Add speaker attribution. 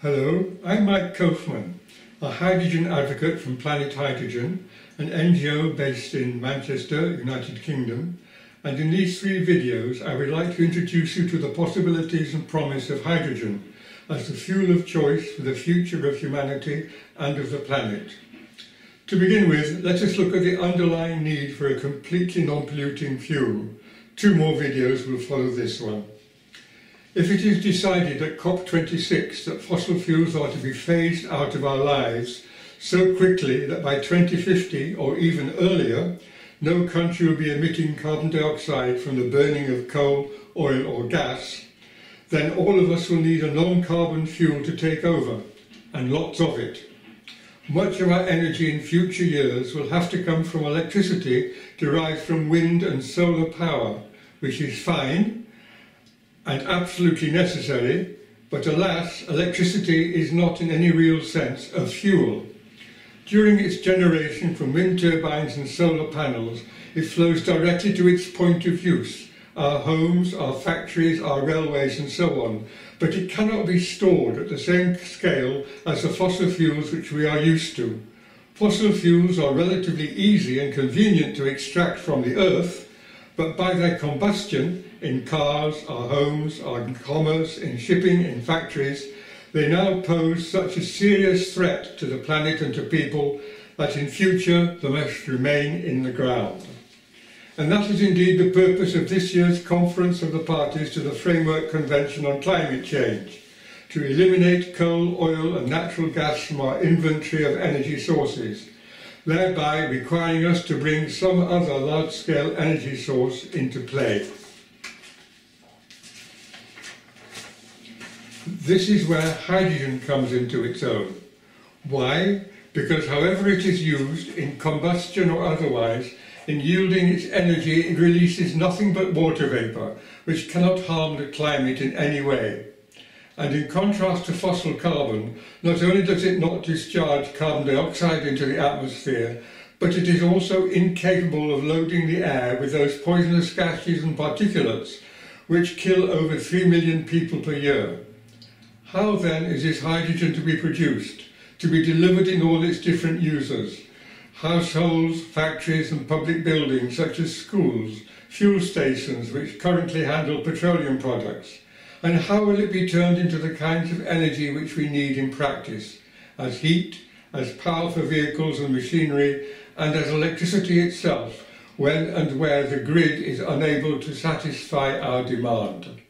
Speaker 1: Hello, I'm Mike Kaufman, a hydrogen advocate from Planet Hydrogen, an NGO based in Manchester, United Kingdom, and in these 3 videos I would like to introduce you to the possibilities and promise of hydrogen as the fuel of choice for the future of humanity and of the planet. To begin with, let us look at the underlying need for a completely non-polluting fuel. 2 more videos will follow this one. If it is decided at COP26 that fossil fuels are to be phased out of our lives so quickly that by 2050 or even earlier, no country will be emitting carbon dioxide from the burning of coal, oil or gas, then all of us will need a non-carbon fuel to take over, and lots of it. Much of our energy in future years will have to come from electricity derived from wind and solar power, which is fine and absolutely necessary, but alas, electricity is not in any real sense a fuel. During its generation from wind turbines and solar panels, it flows directly to its point of use, our homes, our factories, our railways and so on, but it cannot be stored at the same scale as the fossil fuels which we are used to. Fossil fuels are relatively easy and convenient to extract from the earth, but by their combustion, in cars, our homes, our commerce, in shipping, in factories, they now pose such a serious threat to the planet and to people that in future they must remain in the ground. And that is indeed the purpose of this year's Conference of the Parties to the Framework Convention on Climate Change, to eliminate coal, oil and natural gas from our inventory of energy sources, thereby requiring us to bring some other large-scale energy source into play. This is where hydrogen comes into its own. Why? Because however it is used, in combustion or otherwise, in yielding its energy it releases nothing but water vapour, which cannot harm the climate in any way. And in contrast to fossil carbon, not only does it not discharge carbon dioxide into the atmosphere, but it is also incapable of loading the air with those poisonous gases and particulates which kill over 3 million people per year. How then is this hydrogen to be produced, to be delivered in all its different users? Households, factories and public buildings such as schools, fuel stations which currently handle petroleum products. And how will it be turned into the kinds of energy which we need in practice, as heat, as power for vehicles and machinery, and as electricity itself, when and where the grid is unable to satisfy our demand?